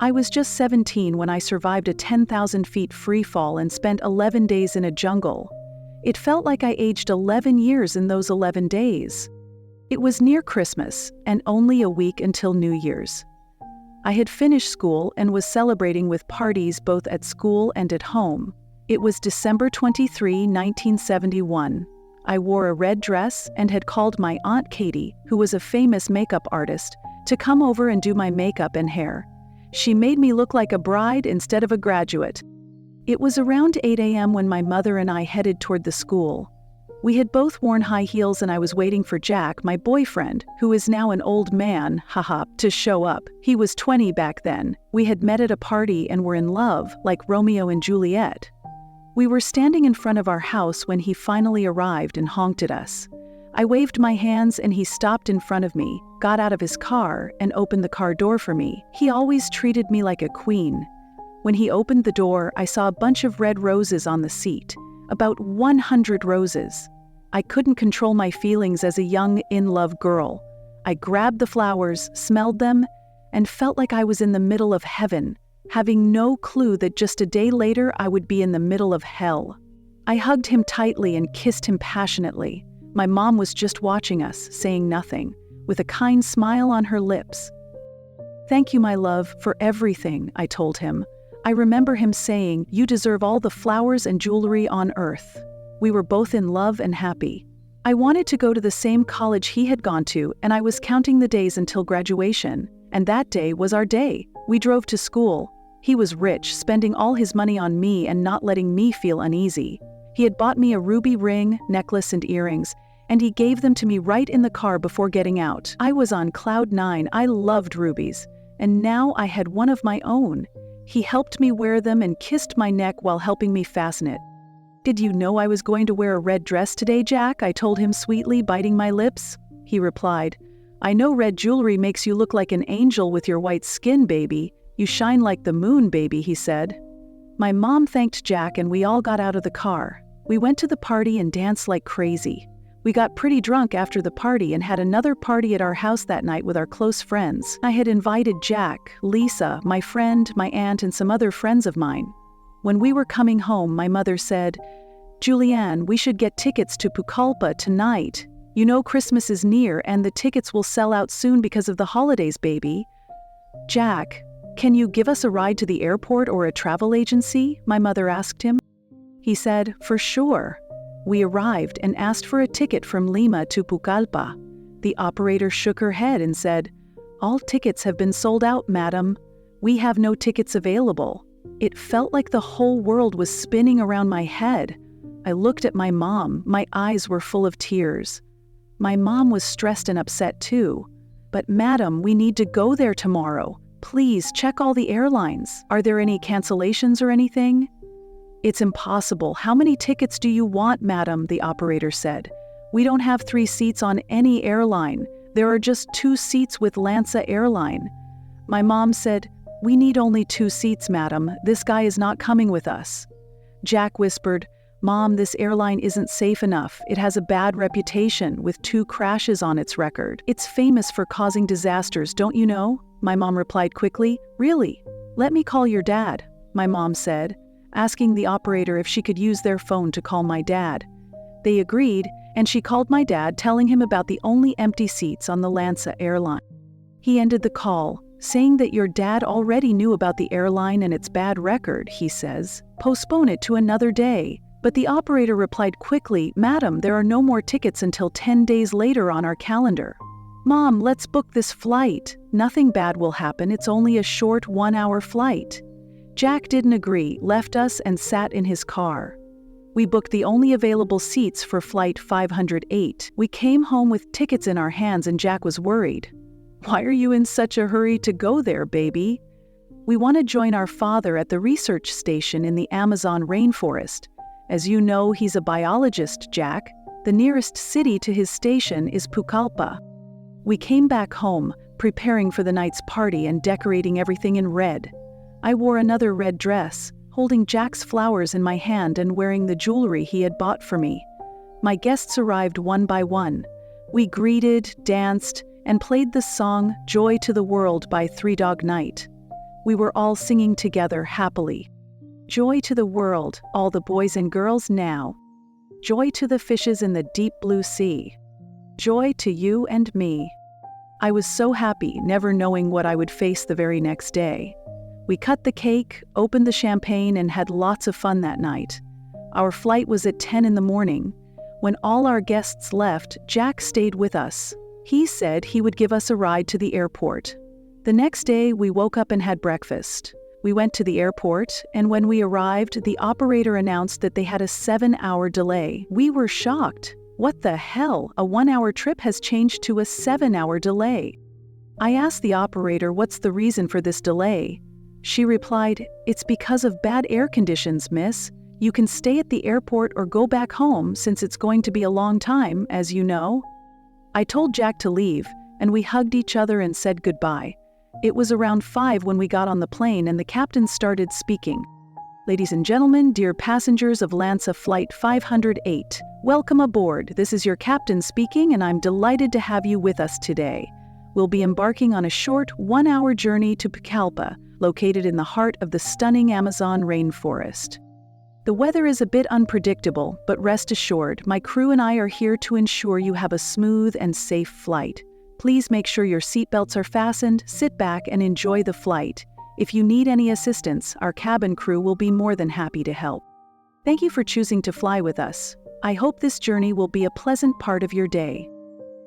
I was just 17 when I survived a 10,000 feet free fall and spent 11 days in a jungle. It felt like I aged 11 years in those 11 days. It was near Christmas, and only a week until New Year's. I had finished school and was celebrating with parties both at school and at home. It was December 23, 1971. I wore a red dress and had called my Aunt Katie, who was a famous makeup artist, to come over and do my makeup and hair. She made me look like a bride instead of a graduate. It was around 8 a.m. when my mother and I headed toward the school. We had both worn high heels and I was waiting for Jack, my boyfriend, who is now an old man, to show up. He was 20 back then. We had met at a party and were in love, like Romeo and Juliet. We were standing in front of our house when he finally arrived and honked at us. I waved my hands and he stopped in front of me, got out of his car, and opened the car door for me. He always treated me like a queen. When he opened the door, I saw a bunch of red roses on the seat, about 100 roses. I couldn't control my feelings as a young, in-love girl. I grabbed the flowers, smelled them, and felt like I was in the middle of heaven, having no clue that just a day later I would be in the middle of hell. I hugged him tightly and kissed him passionately. My mom was just watching us, saying nothing, with a kind smile on her lips. "Thank you, my love, for everything," I told him. I remember him saying, "You deserve all the flowers and jewelry on earth." We were both in love and happy. I wanted to go to the same college he had gone to, and I was counting the days until graduation. And that day was our day. We drove to school. He was rich, spending all his money on me and not letting me feel uneasy. He had bought me a ruby ring, necklace, and earrings, and he gave them to me right in the car before getting out. I was on cloud 9. I loved rubies, and now I had one of my own. He helped me wear them and kissed my neck while helping me fasten it. "Did you know I was going to wear a red dress today, Jack?" I told him sweetly, biting my lips. He replied, "I know red jewelry makes you look like an angel with your white skin, baby. You shine like the moon, baby," he said. My mom thanked Jack and we all got out of the car. We went to the party and danced like crazy. We got pretty drunk after the party and had another party at our house that night with our close friends. I had invited Jack, Lisa, my friend, my aunt, and some other friends of mine. When we were coming home, my mother said, "Julianne, we should get tickets to Pucallpa tonight. You know Christmas is near and the tickets will sell out soon because of the holidays, baby." "Jack, can you give us a ride to the airport or a travel agency?" my mother asked him. He said, "For sure." We arrived and asked for a ticket from Lima to Pucallpa. The operator shook her head and said, "All tickets have been sold out, madam. We have no tickets available." It felt like the whole world was spinning around my head. I looked at my mom. My eyes were full of tears. My mom was stressed and upset too. "But madam, we need to go there tomorrow. Please check all the airlines. Are there any cancellations or anything?" "It's impossible. How many tickets do you want, madam?" the operator said. "We don't have 3 seats on any airline. There are just 2 seats with Lanza Airline." My mom said, "We need only 2 seats, madam. This guy is not coming with us." Jack whispered, "Mom, this airline isn't safe enough. It has a bad reputation with 2 crashes on its record. It's famous for causing disasters, don't you know?" My mom replied quickly, "Really? Let me call your dad," my mom said, asking the operator if she could use their phone to call my dad. They agreed, and she called my dad, telling him about the only empty seats on the Lanza airline. He ended the call, saying that your dad already knew about the airline and its bad record, he says. Postpone it to another day. But the operator replied quickly, "Madam, there are no more tickets until 10 days later on our calendar." "Mom, let's book this flight. Nothing bad will happen. It's only a short 1-hour flight." Jack didn't agree, left us, and sat in his car. We booked the only available seats for flight 508. We came home with tickets in our hands and Jack was worried. "Why are you in such a hurry to go there, baby?" "We want to join our father at the research station in the Amazon rainforest. As you know, he's a biologist, Jack. The nearest city to his station is Pucallpa." We came back home, preparing for the night's party and decorating everything in red. I wore another red dress, holding Jack's flowers in my hand and wearing the jewelry he had bought for me. My guests arrived one by one. We greeted, danced, and played the song "Joy to the World" by Three Dog Night. We were all singing together happily. Joy to the world, all the boys and girls now. Joy to the fishes in the deep blue sea. Joy to you and me. I was so happy, never knowing what I would face the very next day. We cut the cake, opened the champagne, and had lots of fun that night. Our flight was at 10 in the morning. When all our guests left, Jack stayed with us. He said he would give us a ride to the airport. The next day, we woke up and had breakfast. We went to the airport, and when we arrived, the operator announced that they had a 7-hour delay. We were shocked. What the hell? A 1-hour trip has changed to a 7-hour delay. I asked the operator what's the reason for this delay. She replied, "It's because of bad air conditions, miss. You can stay at the airport or go back home since it's going to be a long time, as you know." I told Jack to leave, and we hugged each other and said goodbye. It was around 5 when we got on the plane and the captain started speaking. "Ladies and gentlemen, dear passengers of LANSA Flight 508, welcome aboard. This is your captain speaking, and I'm delighted to have you with us today. We'll be embarking on a short 1-hour journey to Pucallpa, located in the heart of the stunning Amazon rainforest. The weather is a bit unpredictable, but rest assured, my crew and I are here to ensure you have a smooth and safe flight. Please make sure your seatbelts are fastened, sit back, and enjoy the flight. If you need any assistance, our cabin crew will be more than happy to help. Thank you for choosing to fly with us. I hope this journey will be a pleasant part of your day."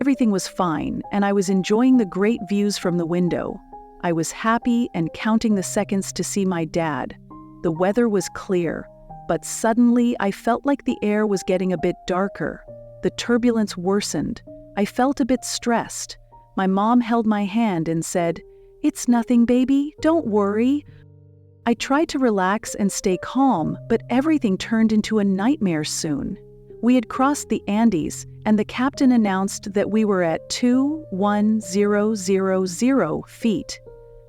Everything was fine, and I was enjoying the great views from the window. I was happy and counting the seconds to see my dad. The weather was clear, but suddenly I felt like the air was getting a bit darker. The turbulence worsened. I felt a bit stressed. My mom held my hand and said, "It's nothing, baby, don't worry." I tried to relax and stay calm, but everything turned into a nightmare soon. We had crossed the Andes, and the captain announced that we were at 21,000 feet.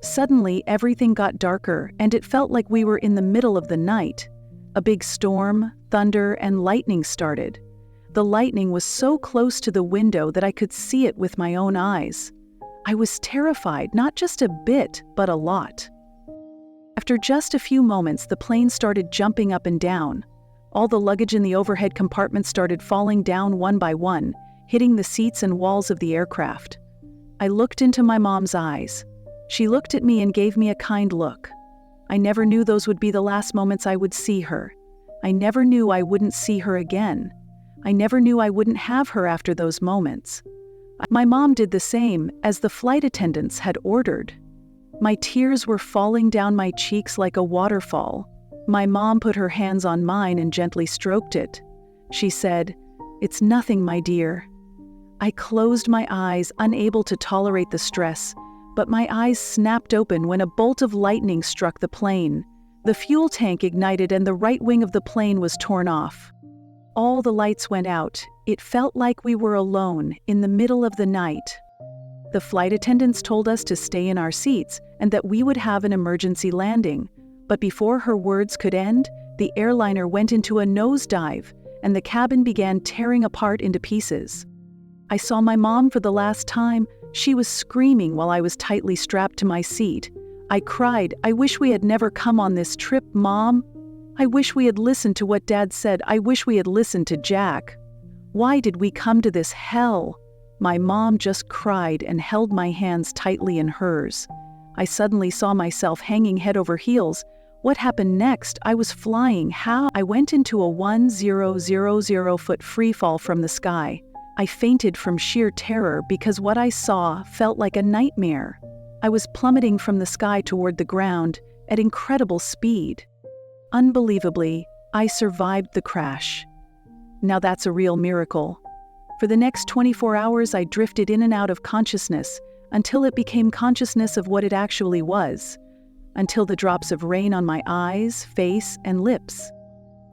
Suddenly, everything got darker, and it felt like we were in the middle of the night. A big storm, thunder, and lightning started. The lightning was so close to the window that I could see it with my own eyes. I was terrified, not just a bit, but a lot. After just a few moments, the plane started jumping up and down. All the luggage in the overhead compartment started falling down one by one, hitting the seats and walls of the aircraft. I looked into my mom's eyes. She looked at me and gave me a kind look. I never knew those would be the last moments I would see her. I never knew I wouldn't see her again. I never knew I wouldn't have her after those moments. My mom did the same, as the flight attendants had ordered. My tears were falling down my cheeks like a waterfall. My mom put her hands on mine and gently stroked it. She said, "It's nothing, my dear." I closed my eyes, unable to tolerate the stress, but my eyes snapped open when a bolt of lightning struck the plane. The fuel tank ignited and the right wing of the plane was torn off. All the lights went out. It felt like we were alone, in the middle of the night. The flight attendants told us to stay in our seats and that we would have an emergency landing. But before her words could end, the airliner went into a nosedive, and the cabin began tearing apart into pieces. I saw my mom for the last time. She was screaming while I was tightly strapped to my seat. I cried, "I wish we had never come on this trip, Mom. I wish we had listened to what Dad said. I wish we had listened to Jack. Why did we come to this hell?" My mom just cried and held my hands tightly in hers. I suddenly saw myself hanging head over heels. What happened next? I was flying. How? I went into a 1,000-foot free fall from the sky. I fainted from sheer terror because what I saw felt like a nightmare. I was plummeting from the sky toward the ground at incredible speed. Unbelievably, I survived the crash. Now that's a real miracle. For the next 24 hours, I drifted in and out of consciousness until it became consciousness of what it actually was, until the drops of rain on my eyes, face, and lips.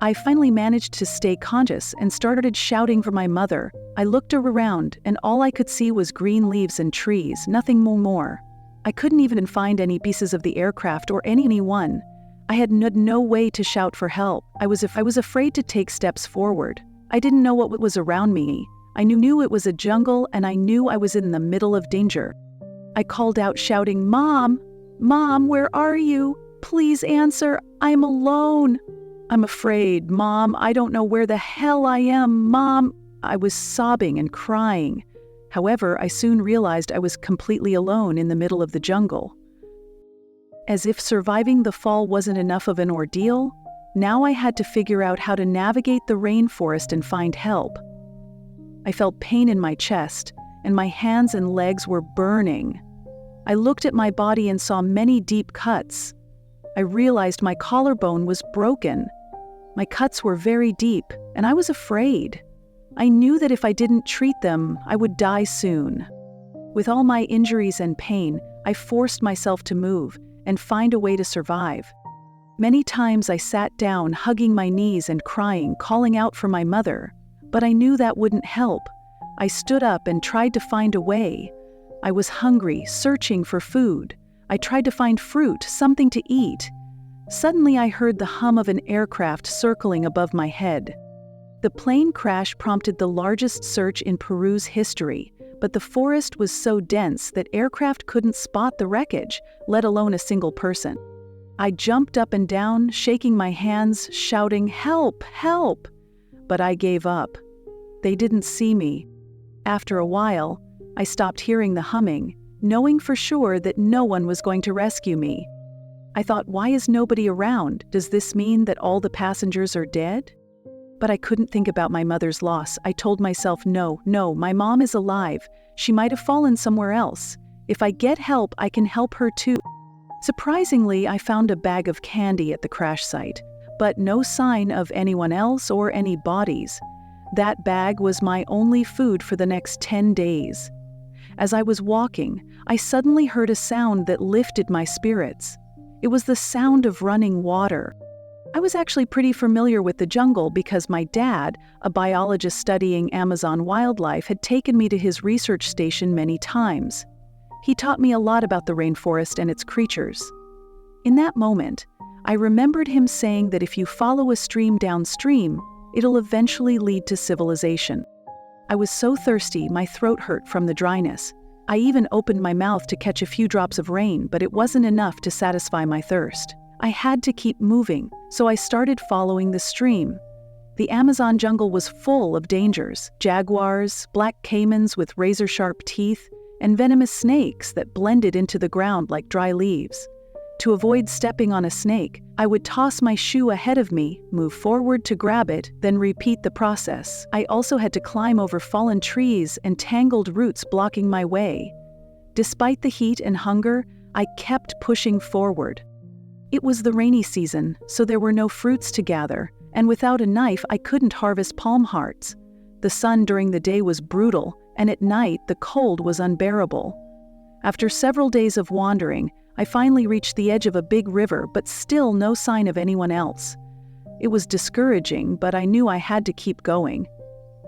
I finally managed to stay conscious and started shouting for my mother. I looked around, and all I could see was green leaves and trees, nothing more. I couldn't even find any pieces of the aircraft or anyone. I had no way to shout for help. I was afraid to take steps forward. I didn't know what was around me. I knew it was a jungle, and I knew I was in the middle of danger. I called out shouting, "Mom! "Mom, where are you? Please answer. I'm alone. I'm afraid, Mom. I don't know where the hell I am, Mom." I was sobbing and crying. However, I soon realized I was completely alone in the middle of the jungle. As if surviving the fall wasn't enough of an ordeal, now I had to figure out how to navigate the rainforest and find help. I felt pain in my chest, and my hands and legs were burning. I looked at my body and saw many deep cuts. I realized my collarbone was broken. My cuts were very deep, and I was afraid. I knew that if I didn't treat them, I would die soon. With all my injuries and pain, I forced myself to move and find a way to survive. Many times I sat down, hugging my knees and crying, calling out for my mother. But I knew that wouldn't help. I stood up and tried to find a way. I was hungry, searching for food. I tried to find fruit, something to eat. Suddenly I heard the hum of an aircraft circling above my head. The plane crash prompted the largest search in Peru's history, but the forest was so dense that aircraft couldn't spot the wreckage, let alone a single person. I jumped up and down, shaking my hands, shouting, "Help! Help!" But I gave up. They didn't see me. After a while, I stopped hearing the humming, knowing for sure that no one was going to rescue me. I thought, why is nobody around? Does this mean that all the passengers are dead? But I couldn't think about my mother's loss. I told myself, no, my mom is alive. She might have fallen somewhere else. If I get help, I can help her too. Surprisingly, I found a bag of candy at the crash site, but no sign of anyone else or any bodies. That bag was my only food for the next 10 days. As I was walking, I suddenly heard a sound that lifted my spirits. It was the sound of running water. I was actually pretty familiar with the jungle because my dad, a biologist studying Amazon wildlife, had taken me to his research station many times. He taught me a lot about the rainforest and its creatures. In that moment, I remembered him saying that if you follow a stream downstream, it'll eventually lead to civilization. I was so thirsty, my throat hurt from the dryness. I even opened my mouth to catch a few drops of rain, but it wasn't enough to satisfy my thirst. I had to keep moving, so I started following the stream. The Amazon jungle was full of dangers: jaguars, black caimans with razor-sharp teeth, and venomous snakes that blended into the ground like dry leaves. To avoid stepping on a snake, I would toss my shoe ahead of me, move forward to grab it, then repeat the process. I also had to climb over fallen trees and tangled roots blocking my way. Despite the heat and hunger, I kept pushing forward. It was the rainy season, so there were no fruits to gather, and without a knife I couldn't harvest palm hearts. The sun during the day was brutal, and at night the cold was unbearable. After several days of wandering, I finally reached the edge of a big river, but still no sign of anyone else. It was discouraging, but I knew I had to keep going.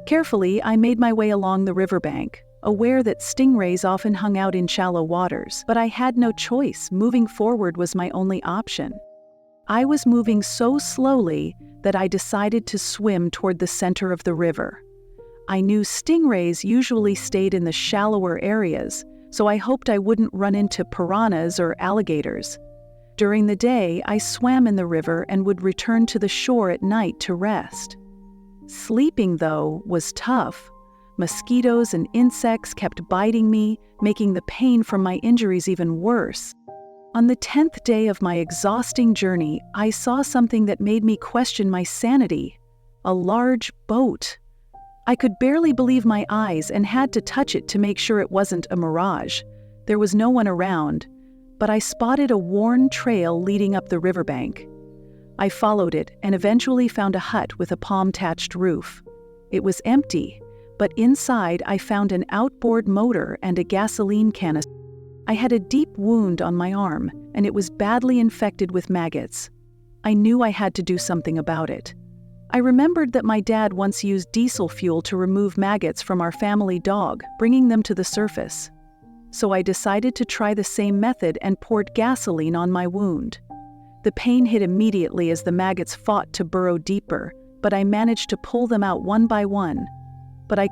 Carefully, I made my way along the riverbank, aware that stingrays often hung out in shallow waters, but I had no choice. Moving forward was my only option. I was moving so slowly that I decided to swim toward the center of the river. I knew stingrays usually stayed in the shallower areas, so I hoped I wouldn't run into piranhas or alligators. During the day, I swam in the river and would return to the shore at night to rest. Sleeping, though, was tough. Mosquitoes and insects kept biting me, making the pain from my injuries even worse. On the 10th day of my exhausting journey, I saw something that made me question my sanity: a large boat. I could barely believe my eyes and had to touch it to make sure it wasn't a mirage. There was no one around, but I spotted a worn trail leading up the riverbank. I followed it and eventually found a hut with a palm-thatched roof. It was empty, but inside I found an outboard motor and a gasoline canister. I had a deep wound on my arm, and it was badly infected with maggots. I knew I had to do something about it. I remembered that my dad once used diesel fuel to remove maggots from our family dog, bringing them to the surface. So I decided to try the same method and poured gasoline on my wound. The pain hit immediately as the maggots fought to burrow deeper, but I managed to pull them out one by one. But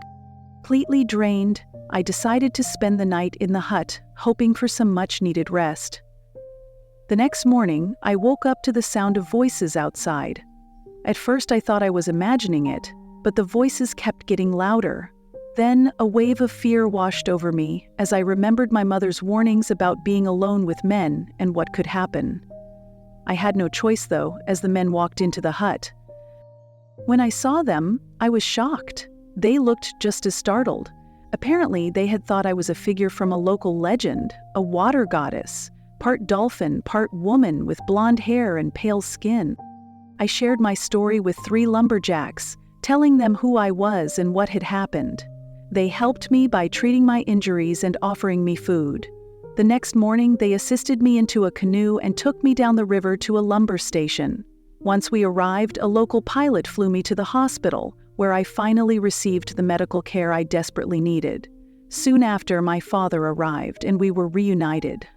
completely drained, I decided to spend the night in the hut, hoping for some much-needed rest. The next morning, I woke up to the sound of voices outside. At first I thought I was imagining it, but the voices kept getting louder. Then a wave of fear washed over me as I remembered my mother's warnings about being alone with men and what could happen. I had no choice though, as the men walked into the hut. When I saw them, I was shocked. They looked just as startled. Apparently, they had thought I was a figure from a local legend, a water goddess, part dolphin, part woman with blonde hair and pale skin. I shared my story with 3 lumberjacks, telling them who I was and what had happened. They helped me by treating my injuries and offering me food. The next morning, they assisted me into a canoe and took me down the river to a lumber station. Once we arrived, a local pilot flew me to the hospital, where I finally received the medical care I desperately needed. Soon after, my father arrived, and we were reunited.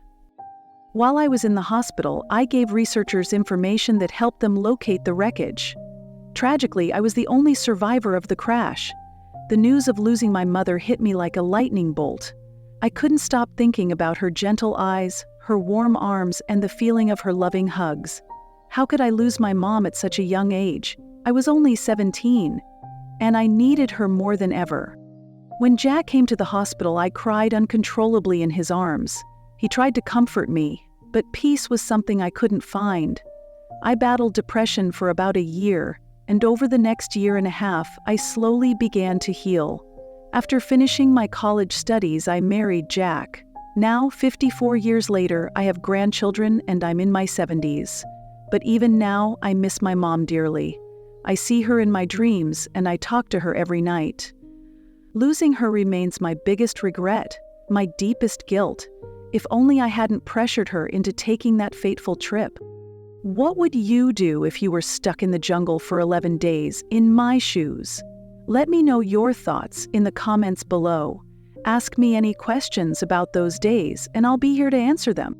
While I was in the hospital, I gave researchers information that helped them locate the wreckage. Tragically, I was the only survivor of the crash. The news of losing my mother hit me like a lightning bolt. I couldn't stop thinking about her gentle eyes, her warm arms, and the feeling of her loving hugs. How could I lose my mom at such a young age? I was only 17, and I needed her more than ever. When Jack came to the hospital, I cried uncontrollably in his arms. He tried to comfort me, but peace was something I couldn't find. I battled depression for about a year, and over the next year and a half, I slowly began to heal. After finishing my college studies, I married Jack. Now, 54 years later, I have grandchildren and I'm in my 70s. But even now, I miss my mom dearly. I see her in my dreams and I talk to her every night. Losing her remains my biggest regret, my deepest guilt. If only I hadn't pressured her into taking that fateful trip. What would you do if you were stuck in the jungle for 11 days, in my shoes? Let me know your thoughts in the comments below. Ask me any questions about those days, and I'll be here to answer them.